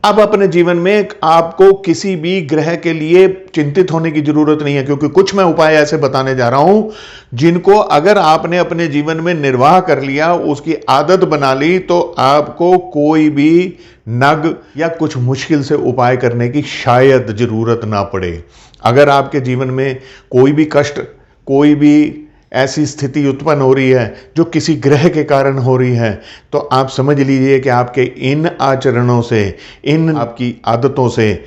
अब अपने जीवन में आपको किसी भी ग्रह के लिए चिंतित होने की जरूरत नहीं है, क्योंकि कुछ मैं उपाय ऐसे बताने जा रहा हूं जिनको अगर आपने अपने जीवन में निर्वाह कर लिया, उसकी आदत बना ली, तो आपको कोई भी नग या कुछ मुश्किल से उपाय करने की शायद जरूरत ना पड़े। अगर आपके जीवन में कोई भी कष्ट, कोई भी ऐसी स्थिति उत्पन्न हो रही है जो किसी ग्रह के कारण हो रही है, तो आप समझ लीजिए कि आपके इन आचरणों से, इन आपकी आदतों से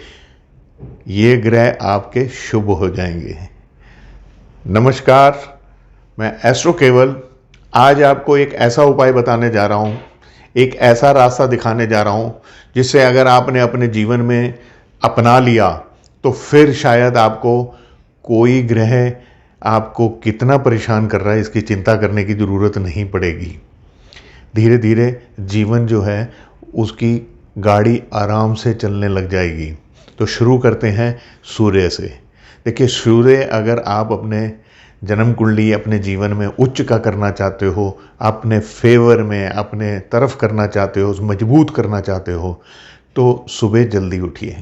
ये ग्रह आपके शुभ हो जाएंगे। नमस्कार, मैं एस्ट्रो केवल आज आपको एक ऐसा उपाय बताने जा रहा हूँ, एक ऐसा रास्ता दिखाने जा रहा हूँ जिससे अगर आपने अपने जीवन में अपना लिया तो फिर शायद आपको कोई ग्रह आपको कितना परेशान कर रहा है इसकी चिंता करने की ज़रूरत नहीं पड़ेगी। धीरे धीरे जीवन जो है उसकी गाड़ी आराम से चलने लग जाएगी। तो शुरू करते हैं सूर्य से। देखिए, सूर्य अगर आप अपने जन्म कुंडली अपने जीवन में उच्च का करना चाहते हो, अपने फेवर में अपने तरफ करना चाहते हो, मजबूत करना चाहते हो, तो सुबह जल्दी उठिए,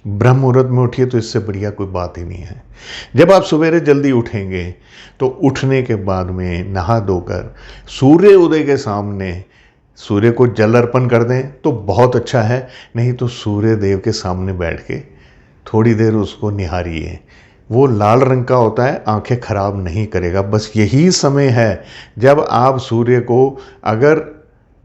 ब्रह्म मुहूर्त में उठिए। तो इससे बढ़िया कोई बात ही नहीं है। जब आप सवेरे जल्दी उठेंगे तो उठने के बाद में नहा धोकर सूर्य उदय के सामने सूर्य को जल अर्पण कर दें तो बहुत अच्छा है, नहीं तो सूर्य देव के सामने बैठ के थोड़ी देर उसको निहारिए। वो लाल रंग का होता है, आंखें खराब नहीं करेगा। बस यही समय है जब आप सूर्य को अगर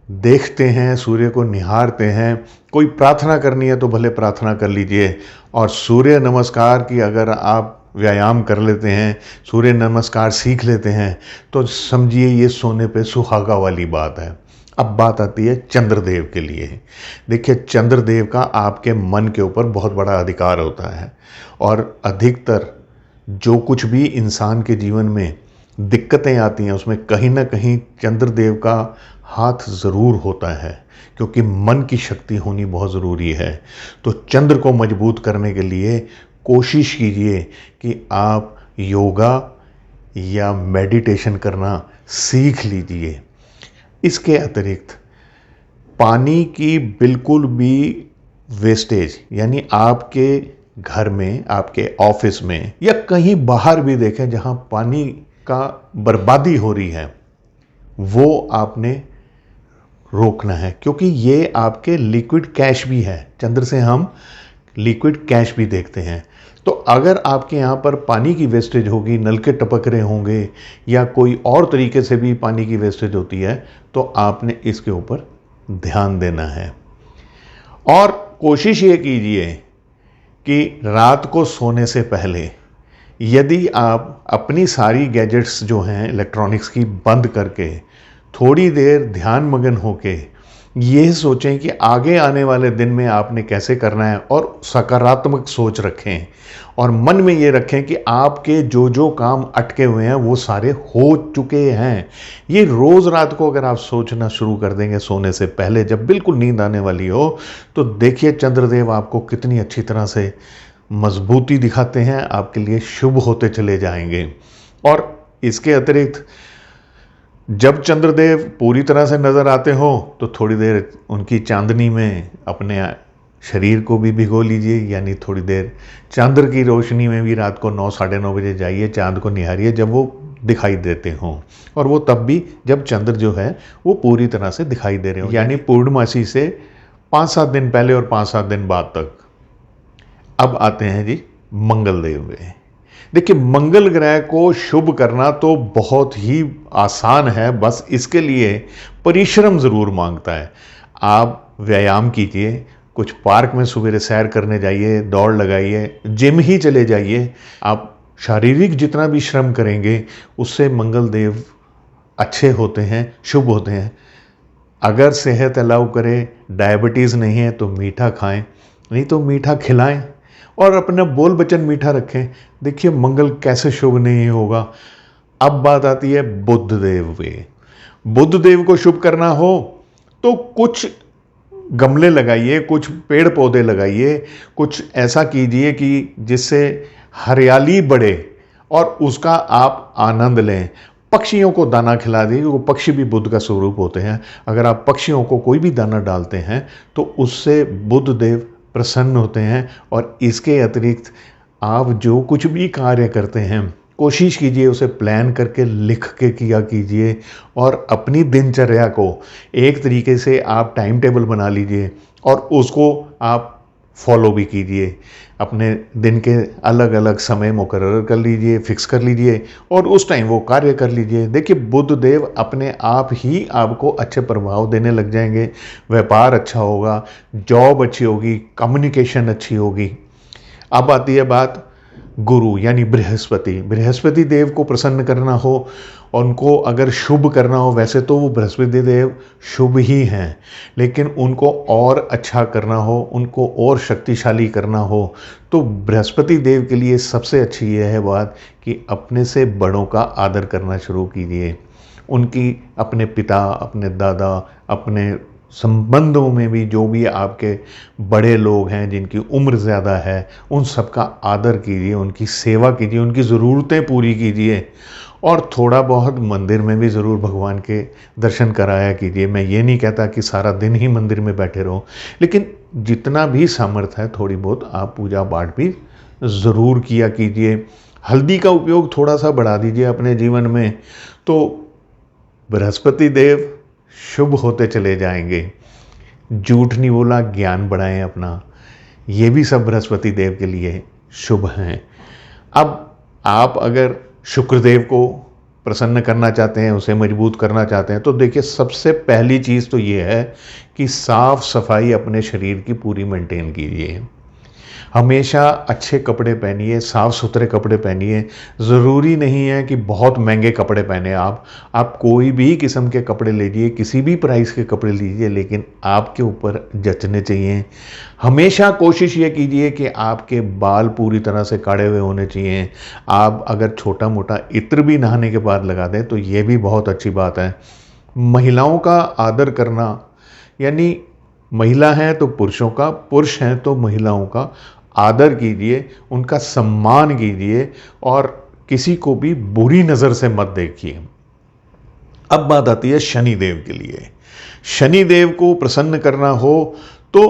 देखते हैं, सूर्य को निहारते हैं, कोई प्रार्थना करनी है तो भले प्रार्थना कर लीजिए। और सूर्य नमस्कार की अगर आप व्यायाम कर लेते हैं, सूर्य नमस्कार सीख लेते हैं, तो समझिए ये सोने पे सुहागा वाली बात है। अब बात आती है चंद्रदेव के लिए। देखिए, चंद्रदेव का आपके मन के ऊपर बहुत बड़ा अधिकार होता है, और अधिकतर जो कुछ भी इंसान के जीवन में दिक्कतें आती हैं उसमें कहीं ना कहीं चंद्रदेव का हाथ ज़रूर होता है, क्योंकि मन की शक्ति होनी बहुत ज़रूरी है। तो चंद्र को मजबूत करने के लिए कोशिश कीजिए कि आप योगा या मेडिटेशन करना सीख लीजिए। इसके अतिरिक्त पानी की बिल्कुल भी वेस्टेज, यानी आपके घर में, आपके ऑफिस में या कहीं बाहर भी देखें जहां पानी का बर्बादी हो रही है, वो आपने रोकना है, क्योंकि ये आपके लिक्विड कैश भी है। चंद्र से हम लिक्विड कैश भी देखते हैं। तो अगर आपके यहाँ पर पानी की वेस्टेज होगी, नलके टपक रहे होंगे या कोई और तरीके से भी पानी की वेस्टेज होती है, तो आपने इसके ऊपर ध्यान देना है। और कोशिश ये कीजिए कि रात को सोने से पहले यदि आप अपनी सारी गैजेट्स जो हैं इलेक्ट्रॉनिक्स की बंद करके थोड़ी देर ध्यान मग्न होके ये सोचें कि आगे आने वाले दिन में आपने कैसे करना है, और सकारात्मक सोच रखें और मन में ये रखें कि आपके जो जो काम अटके हुए हैं वो सारे हो चुके हैं। ये रोज़ रात को अगर आप सोचना शुरू कर देंगे सोने से पहले, जब बिल्कुल नींद आने वाली हो, तो देखिए चंद्रदेव आपको कितनी अच्छी तरह से मजबूती दिखाते हैं, आपके लिए शुभ होते चले जाएंगे। और इसके अतिरिक्त जब चंद्रदेव पूरी तरह से नज़र आते हो तो थोड़ी देर उनकी चांदनी में अपने शरीर को भी भिगो लीजिए, यानी थोड़ी देर चंद्र की रोशनी में भी रात को 9 साढ़े 9 बजे जाइए, चांद को निहारिए जब वो दिखाई देते हों। और वो तब भी जब चंद्र जो है वो पूरी तरह से दिखाई दे रहे हो, यानी पूर्णमासी से 5-7 दिन पहले और 5-7 दिन बाद तक। अब आते हैं जी मंगल देव में। देखिए, मंगल ग्रह को शुभ करना तो बहुत ही आसान है, बस इसके लिए परिश्रम ज़रूर मांगता है। आप व्यायाम कीजिए, कुछ पार्क में सवेरे सैर करने जाइए, दौड़ लगाइए, जिम ही चले जाइए। आप शारीरिक जितना भी श्रम करेंगे उससे मंगल देव अच्छे होते हैं, शुभ होते हैं। अगर सेहत अलाउ करे, डायबिटीज़ नहीं है तो मीठा खाएं, नहीं तो मीठा खिलाएं और अपना बोल वचन मीठा रखें। देखिए मंगल कैसे शुभ नहीं होगा। अब बात आती है बुध देव पे। बुध देव को शुभ करना हो तो कुछ गमले लगाइए, कुछ पेड़ पौधे लगाइए, कुछ ऐसा कीजिए कि जिससे हरियाली बढ़े और उसका आप आनंद लें। पक्षियों को दाना खिला दीजिए, वो पक्षी भी बुद्ध का स्वरूप होते हैं। अगर आप पक्षियों को कोई भी दाना डालते हैं तो उससे बुद्ध देव प्रसन्न होते हैं। और इसके अतिरिक्त आप जो कुछ भी कार्य करते हैं कोशिश कीजिए उसे प्लान करके लिख के किया कीजिए, और अपनी दिनचर्या को एक तरीके से आप टाइम टेबल बना लीजिए और उसको आप फॉलो भी कीजिए। अपने दिन के अलग अलग समय मुकर्रर कर लीजिए, फिक्स कर लीजिए और उस टाइम वो कार्य कर लीजिए। देखिए बुद्ध देव अपने आप ही आपको अच्छे प्रभाव देने लग जाएंगे। व्यापार अच्छा होगा, जॉब अच्छी होगी, कम्युनिकेशन अच्छी होगी। अब आती है बात गुरु यानी बृहस्पति। बृहस्पति देव को प्रसन्न करना हो, उनको अगर शुभ करना हो, वैसे तो वो बृहस्पति देव शुभ ही हैं, लेकिन उनको और अच्छा करना हो, उनको और शक्तिशाली करना हो, तो बृहस्पति देव के लिए सबसे अच्छी यह है बात कि अपने से बड़ों का आदर करना शुरू कीजिए। उनकी अपने पिता, अपने दादा, अपने संबंधों में भी जो भी आपके बड़े लोग हैं जिनकी उम्र ज़्यादा है, उन सबका आदर कीजिए, उनकी सेवा कीजिए, उनकी ज़रूरतें पूरी कीजिए। और थोड़ा बहुत मंदिर में भी ज़रूर भगवान के दर्शन कराया कीजिए। मैं ये नहीं कहता कि सारा दिन ही मंदिर में बैठे रहो, लेकिन जितना भी सामर्थ्य है थोड़ी बहुत आप पूजा पाठ भी ज़रूर किया कीजिए। हल्दी का उपयोग थोड़ा सा बढ़ा दीजिए अपने जीवन में, तो बृहस्पति देव शुभ होते चले जाएंगे। झूठ नहीं बोला, ज्ञान बढ़ाएं अपना, ये भी सब बृहस्पति देव के लिए शुभ हैं। अब आप अगर शुक्रदेव को प्रसन्न करना चाहते हैं, उसे मजबूत करना चाहते हैं, तो देखिए सबसे पहली चीज़ तो ये है कि साफ सफाई अपने शरीर की पूरी मेंटेन कीजिए। हमेशा अच्छे कपड़े पहनिए, साफ़ सुथरे कपड़े पहनिए। ज़रूरी नहीं है कि बहुत महंगे कपड़े पहने आप कोई भी किस्म के कपड़े लीजिए, किसी भी प्राइस के कपड़े लीजिए, लेकिन आपके ऊपर जचने चाहिए। हमेशा कोशिश ये कीजिए कि आपके बाल पूरी तरह से काढ़े हुए होने चाहिए। आप अगर छोटा मोटा इत्र भी नहाने के बाद लगा दें तो ये भी बहुत अच्छी बात है। महिलाओं का आदर करना, यानी महिला हैं तो पुरुषों का, पुरुष हैं तो महिलाओं का आदर कीजिए, उनका सम्मान कीजिए और किसी को भी बुरी नज़र से मत देखिए। अब बात आती है शनिदेव के लिए। शनिदेव को प्रसन्न करना हो तो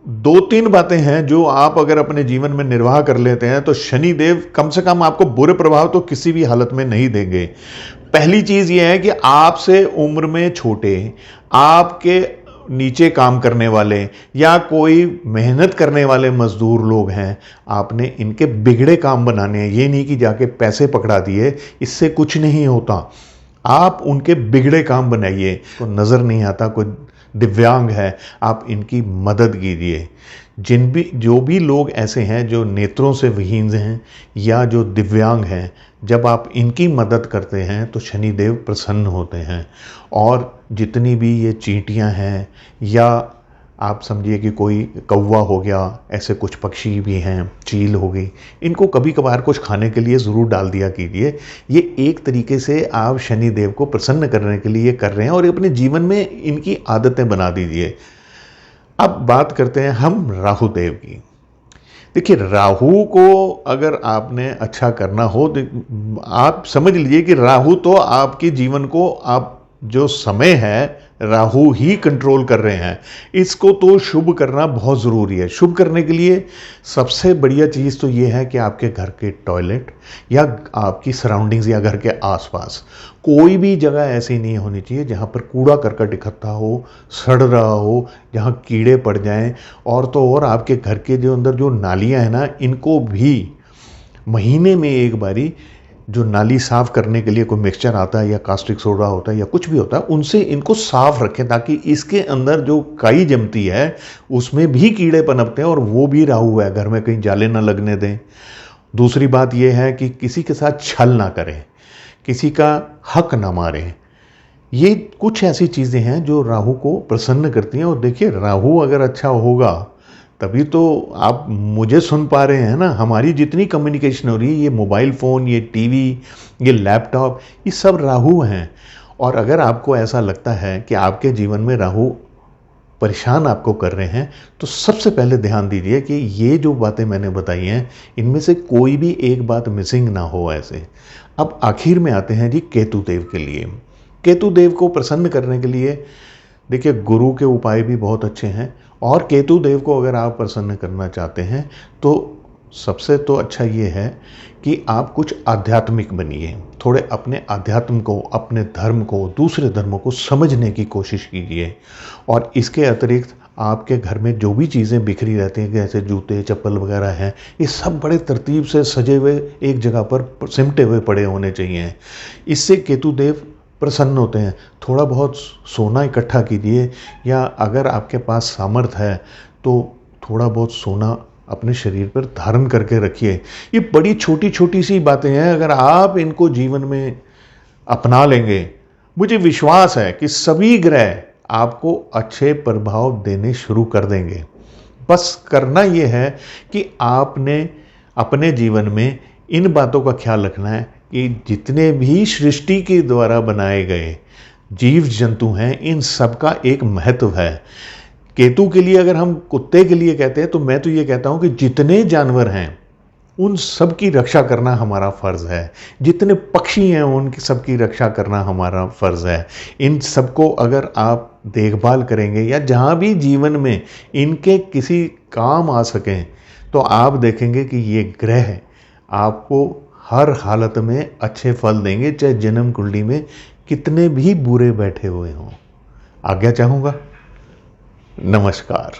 दो तीन बातें हैं जो आप अगर अपने जीवन में निर्वाह कर लेते हैं तो शनिदेव कम से कम आपको बुरे प्रभाव तो किसी भी हालत में नहीं देंगे। पहली चीज़ ये है कि आपसे उम्र में छोटे, आपके नीचे काम करने वाले या कोई मेहनत करने वाले मजदूर लोग हैं, आपने इनके बिगड़े काम बनाने हैं। ये नहीं कि जाके पैसे पकड़ा दिए, इससे कुछ नहीं होता। आप उनके बिगड़े काम बनाइए। तो नज़र नहीं आता, कोई दिव्यांग है, आप इनकी मदद कीजिए। जो भी लोग ऐसे हैं जो नेत्रों से विहीन हैं या जो दिव्यांग हैं, जब आप इनकी मदद करते हैं तो शनिदेव प्रसन्न होते हैं। और जितनी भी ये चींटियां हैं या आप समझिए कि कोई कौवा हो गया, ऐसे कुछ पक्षी भी हैं, चील हो गई, इनको कभी कभार कुछ खाने के लिए ज़रूर डाल दिया कीजिए। ये एक तरीके से आप शनिदेव को प्रसन्न करने के लिए कर रहे हैं और अपने जीवन में इनकी आदतें बना दीजिए। अब बात करते हैं हम राहु देव की। देखिए राहु को अगर आपने अच्छा करना हो तो आप समझ लीजिए कि राहु तो आपके जीवन को, आप जो समय है राहु ही कंट्रोल कर रहे हैं। इसको तो शुभ करना बहुत ज़रूरी है। शुभ करने के लिए सबसे बढ़िया चीज़ तो ये है कि आपके घर के टॉयलेट या आपकी सराउंडिंग्स या घर के आसपास कोई भी जगह ऐसी नहीं होनी चाहिए जहाँ पर कूड़ा करकट इकट्ठा हो, सड़ रहा हो, जहाँ कीड़े पड़ जाएं। और तो और आपके घर के जो अंदर जो नालियाँ हैं ना, इनको भी महीने में एक बारी जो नाली साफ़ करने के लिए कोई मिक्सचर आता है या कास्टिक सोडा होता है या कुछ भी होता है, उनसे इनको साफ़ रखें ताकि इसके अंदर जो काई जमती है उसमें भी कीड़े पनपते हैं और वो भी राहु है, घर में कहीं जाले ना लगने दें। दूसरी बात यह है कि किसी के साथ छल ना करें, किसी का हक ना मारें। ये कुछ ऐसी चीज़ें हैं जो राहु को प्रसन्न करती हैं। और देखिए राहु अगर अच्छा होगा तभी तो आप मुझे सुन पा रहे हैं ना। हमारी जितनी कम्युनिकेशन हो रही है, ये मोबाइल फ़ोन, ये टीवी, ये लैपटॉप, ये सब राहु हैं। और अगर आपको ऐसा लगता है कि आपके जीवन में राहु परेशान आपको कर रहे हैं, तो सबसे पहले ध्यान दीजिए कि ये जो बातें मैंने बताई हैं, इनमें से कोई भी एक बात मिसिंग ना हो ऐसे। अब आखिर में आते हैं जी केतु देव के लिए। केतु देव को प्रसन्न करने के लिए देखिए गुरु के उपाय भी बहुत अच्छे हैं, और केतु देव को अगर आप प्रसन्न करना चाहते हैं तो सबसे तो अच्छा ये है कि आप कुछ आध्यात्मिक बनिए, थोड़े अपने आध्यात्म को, अपने धर्म को, दूसरे धर्मों को समझने की कोशिश कीजिए। और इसके अतिरिक्त आपके घर में जो भी चीज़ें बिखरी रहती हैं, जैसे जूते चप्पल वगैरह हैं, ये सब बड़े तरतीब से सजे हुए एक जगह पर सिमटे हुए पड़े होने चाहिए। इससे केतु देव प्रसन्न होते हैं। थोड़ा बहुत सोना इकट्ठा कीजिए, या अगर आपके पास सामर्थ्य है तो थोड़ा बहुत सोना अपने शरीर पर धारण करके रखिए। ये बड़ी छोटी छोटी सी बातें हैं, अगर आप इनको जीवन में अपना लेंगे, मुझे विश्वास है कि सभी ग्रह आपको अच्छे प्रभाव देने शुरू कर देंगे। बस करना ये है कि आपने अपने जीवन में इन बातों का ख्याल रखना है कि जितने भी सृष्टि के द्वारा बनाए गए जीव जंतु हैं, इन सब का एक महत्व है। केतु के लिए अगर हम कुत्ते के लिए कहते हैं, तो मैं तो ये कहता हूं कि जितने जानवर हैं उन सब की रक्षा करना हमारा फ़र्ज़ है। जितने पक्षी हैं उन सब की रक्षा करना हमारा फ़र्ज़ है। इन सबको अगर आप देखभाल करेंगे, या जहाँ भी जीवन में इनके किसी काम आ सकें, तो आप देखेंगे कि ये ग्रह आपको हर हालत में अच्छे फल देंगे, चाहे जन्म कुंडली में कितने भी बुरे बैठे हुए हों। आज्ञा चाहूँगा। नमस्कार।